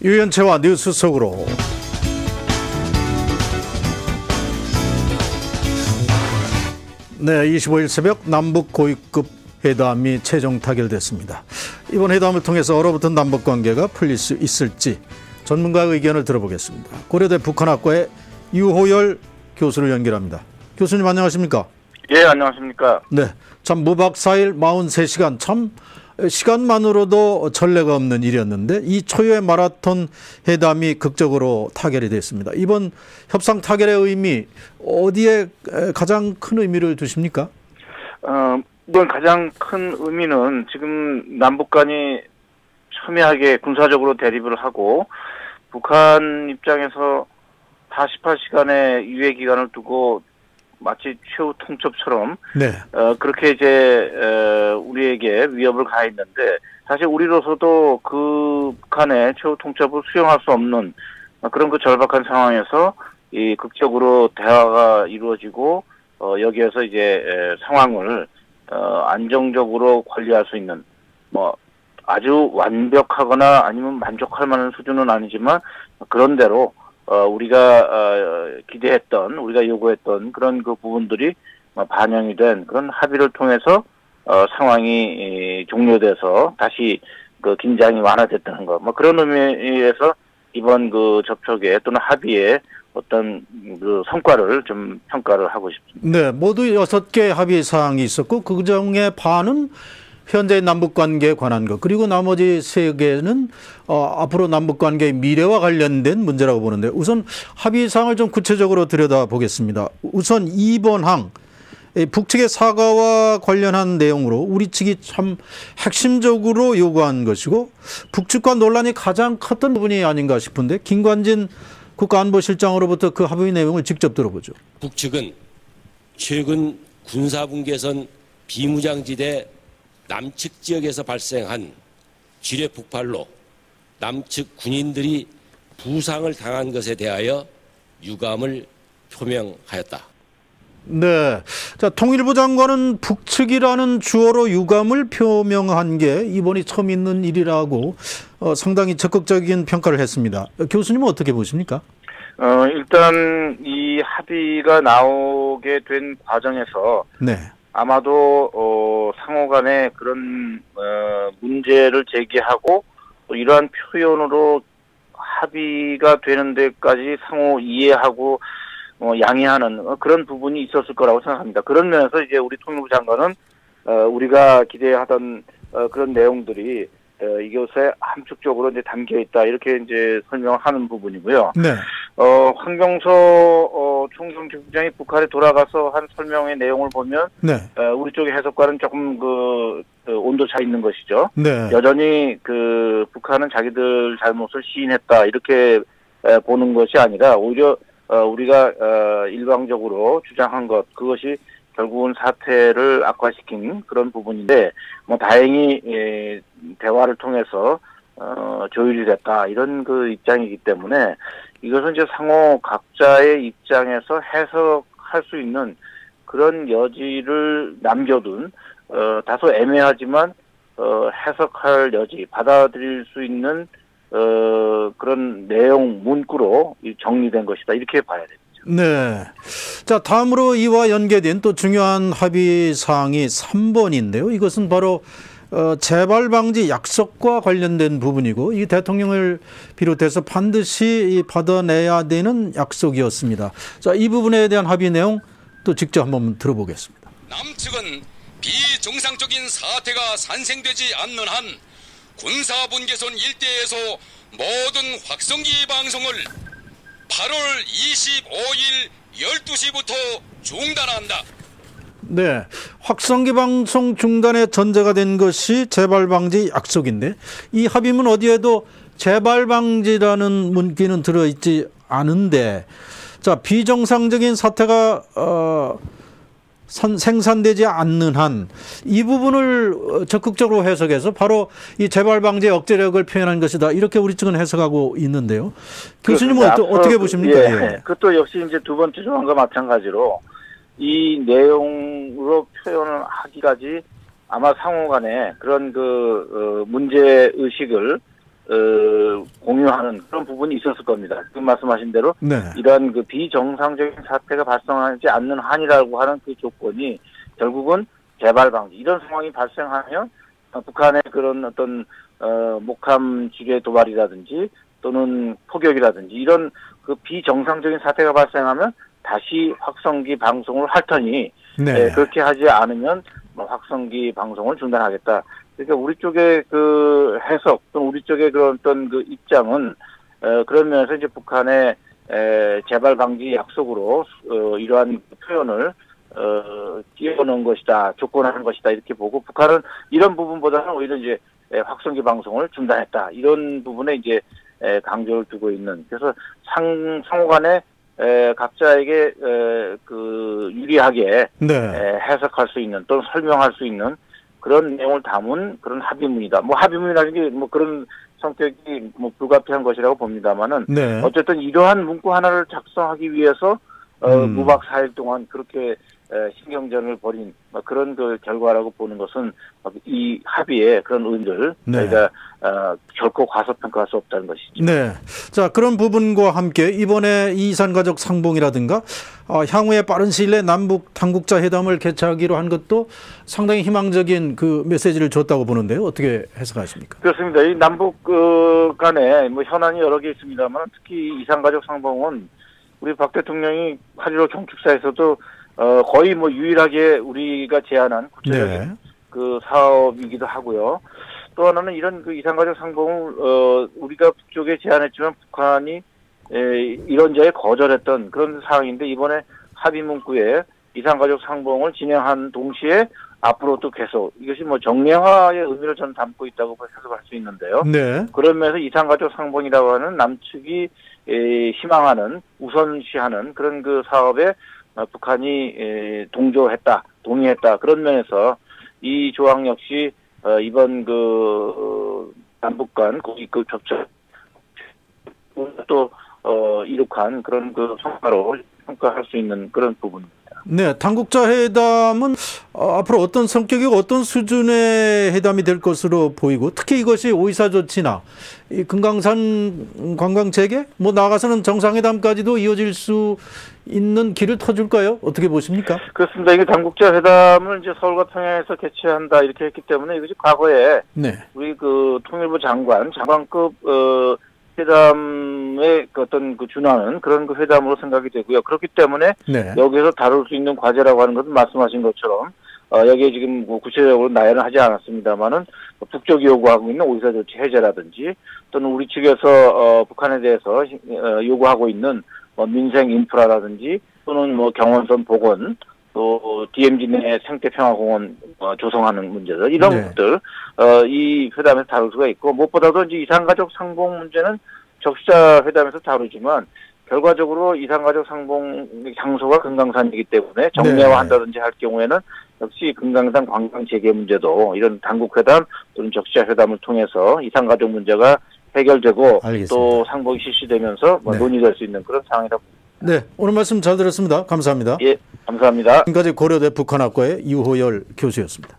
유연채와 뉴스 속으로. 네, 25일 새벽 남북 고위급 회담이 최종 타결됐습니다. 이번 회담을 통해서 얼어붙은 남북관계가 풀릴 수 있을지 전문가의 의견을 들어보겠습니다. 고려대 북한학과의 유호열 교수를 연결합니다. 교수님 안녕하십니까? 예, 안녕하십니까? 네, 참 무박 4일 43시간 참 시간만으로도 전례가 없는 일이었는데 이 초유의 마라톤 회담이 극적으로 타결이 됐습니다. 이번 협상 타결의 의미 어디에 가장 큰 의미를 두십니까? 이번 가장 큰 의미는 지금 남북 간이 첨예하게 군사적으로 대립을 하고 북한 입장에서 48시간의 유예 기간을 두고 마치 최후 통첩처럼 네. 그렇게 이제 우리에게 위협을 가했는데 사실 우리로서도 그 북한의 최후 통첩을 수용할 수 없는 그런 그 절박한 상황에서 이 극적으로 대화가 이루어지고 여기에서 이제 상황을 안정적으로 관리할 수 있는 뭐 아주 완벽하거나 아니면 만족할 만한 수준은 아니지만 그런대로 우리가 기대했던, 우리가 요구했던 그런 그 부분들이 반영이 된 그런 합의를 통해서 상황이 종료돼서 다시 그 긴장이 완화됐다는 것, 뭐 그런 의미에서 이번 그 접촉에 또는 합의에 어떤 그 성과를 좀 평가를 하고 싶습니다. 네, 모두 6개 합의 사항이 있었고 그 중에 반은 현재 남북관계에 관한 것, 그리고 나머지 3개는 앞으로 남북관계의 미래와 관련된 문제라고 보는데 우선 합의사항을 좀 구체적으로 들여다보겠습니다. 우선 2번 항, 북측의 사과와 관련한 내용으로 우리 측이 참 핵심적으로 요구한 것이고 북측과 논란이 가장 컸던 부분이 아닌가 싶은데 김관진 국가안보실장으로부터 그 합의 내용을 직접 들어보죠. 북측은 최근 군사분계선 비무장지대 남측 지역에서 발생한 지뢰 폭발로 남측 군인들이 부상을 당한 것에 대하여 유감을 표명하였다. 네. 자, 통일부 장관은 북측이라는 주어로 유감을 표명한 게 이번이 처음 있는 일이라고 상당히 적극적인 평가를 했습니다. 교수님은 어떻게 보십니까? 일단 이 합의가 나오게 된 과정에서 네. 아마도 상호 간에 그런 문제를 제기하고 또 이러한 표현으로 합의가 되는 데까지 상호 이해하고 양해하는 그런 부분이 있었을 거라고 생각합니다. 그런 면에서 이제 우리 통일부 장관은 우리가 기대하던 그런 내용들이 이것에 함축적으로 이제 담겨 있다 이렇게 이제 설명하는 부분이고요. 네. 황경서 총정기부장이 북한에 돌아가서 한 설명의 내용을 보면 네. 우리 쪽의 해석과는 조금 그 온도 차 있는 것이죠. 네. 여전히 그 북한은 자기들 잘못을 시인했다 이렇게 보는 것이 아니라 오히려 우리가 일방적으로 주장한 것 그것이 결국은 사태를 악화시킨 그런 부분인데 뭐 다행히 대화를 통해서 조율이 됐다 이런 그 입장이기 때문에 이것은 이제 상호 각자의 입장에서 해석할 수 있는 그런 여지를 남겨둔 다소 애매하지만 해석할 여지 받아들일 수 있는 그런 내용 문구로 정리된 것이다 이렇게 봐야 됩니다. 네. 자, 다음으로 이와 연계된 또 중요한 합의 사항이 3번인데요. 이것은 바로 재발 방지 약속과 관련된 부분이고 이 대통령을 비롯해서 반드시 받아내야 되는 약속이었습니다. 자, 이 부분에 대한 합의 내용 또 직접 한번 들어보겠습니다. 남측은 비정상적인 사태가 산생되지 않는 한 군사분계선 일대에서 모든 확성기 방송을 8월 25일 12시부터 중단한다. 네, 확성기 방송 중단의 전제가 된 것이 재발 방지 약속인데 이 합의문 어디에도 재발 방지라는 문구는 들어있지 않은데 자, 비정상적인 사태가 생산되지 않는 한 이 부분을 적극적으로 해석해서 바로 이 재발 방지 억제력을 표현한 것이다. 이렇게 우리 측은 해석하고 있는데요. 교수님은 어떻게 보십니까? 예. 그것도 역시 이제 두 번째 조항과 마찬가지로 이 내용으로 표현을 하기까지 아마 상호 간에 그런 그 문제 의식을 공유하는 그런 부분이 있었을 겁니다. 지금 말씀하신 대로 네. 이러한 그 비정상적인 사태가 발생하지 않는 한이라고 하는 그 조건이 결국은 재발 방지 이런 상황이 발생하면 북한의 그런 어떤 목함 지뢰 도발이라든지 또는 포격이라든지 이런 그 비정상적인 사태가 발생하면 다시 확성기 방송을 할 터니 네. 그렇게 하지 않으면 확성기 방송을 중단하겠다. 그러니까 우리 쪽의 그 해석 또는 우리 쪽의 그런 어떤 그 입장은 그런 면에서 이제 북한의 재발 방지 약속으로 이러한 표현을 띄워놓은 것이다, 조건하는 것이다 이렇게 보고 북한은 이런 부분보다는 오히려 이제 확성기 방송을 중단했다 이런 부분에 이제 강조를 두고 있는 그래서 상호간에 각자에게 그 유리하게 네. 해석할 수 있는 또는 설명할 수 있는 그런 내용을 담은 그런 합의문이다. 뭐 합의문이라는 게 뭐 그런 성격이 뭐 불가피한 것이라고 봅니다만은 네. 어쨌든 이러한 문구 하나를 작성하기 위해서 무박 4일 동안 그렇게 신경전을 벌인 그런 그 결과라고 보는 것은 이 합의의 그런 의미를 네. 저희가 결코 과소평가할 수 없다는 것이죠. 네. 자, 그런 부분과 함께 이번에 이산가족 상봉이라든가 향후에 빠른 시일 내에 남북 당국자 회담을 개최하기로 한 것도 상당히 희망적인 그 메시지를 줬다고 보는데요. 어떻게 해석하십니까? 그렇습니다. 이 남북 간에 뭐 현안이 여러 개 있습니다만 특히 이산가족 상봉은 우리 박 대통령이 8.15 경축사에서도 거의 뭐 유일하게 우리가 제안한 구체적인 네. 그 사업이기도 하고요. 또 하나는 이런 그 이산가족 상봉을 우리가 북쪽에 제안했지만 북한이 이런저에 거절했던 그런 상황인데 이번에 합의 문구에 이산가족 상봉을 진행한 동시에 앞으로도 계속 이것이 뭐 정례화의 의미를 저는 담고 있다고 해석할 수 있는데요. 네. 그러면서 이산가족 상봉이라고 하는 남측이 희망하는 우선시하는 그런 그 사업에 북한이 동의했다 그런 면에서 이 조항 역시 이번 그 남북 간 고위 그 접촉 또 이룩한 그런 그 성과로 평가할 수 있는 그런 부분입니다. 네, 당국자 회담은 앞으로 어떤 성격이고 어떤 수준의 회담이 될 것으로 보이고 특히 이것이 오이사 조치나 이 금강산 관광 재개 뭐 나아가서는 정상회담까지도 이어질 수 있는 길을 터줄까요? 어떻게 보십니까? 그렇습니다. 이게 당국자 회담을 이제 서울과 평양에서 개최한다 이렇게 했기 때문에 이것이 과거에 네. 우리 그 통일부 장관급 회담의 어떤 그 준하는 그런 그 회담으로 생각이 되고요. 그렇기 때문에 네. 여기에서 다룰 수 있는 과제라고 하는 것은 말씀하신 것처럼 여기에 지금 뭐 구체적으로 나열은 하지 않았습니다만은 북쪽이 요구하고 있는 오이사 조치 해제라든지 또는 우리 측에서 북한에 대해서 요구하고 있는 뭐 민생 인프라라든지 또는 뭐 경원선 복원 또 DMZ 내 생태평화공원 조성하는 문제들 이런 네. 것들 이 회담에서 다룰 수가 있고 무엇보다도 이제 이산가족 상봉 문제는 적시자 회담에서 다루지만 결과적으로 이산가족 상봉 장소가 금강산이기 때문에 정례화한다든지 할 경우에는 역시 금강산 관광 재개 문제도 이런 당국 회담 또는 적시자 회담을 통해서 이산가족 문제가 해결되고 알겠습니다. 또 상봉이 실시되면서 네. 논의될 수 있는 그런 상황이다. 네, 오늘 말씀 잘 들었습니다. 감사합니다. 예, 감사합니다. 지금까지 고려대 북한학과의 유호열 교수였습니다.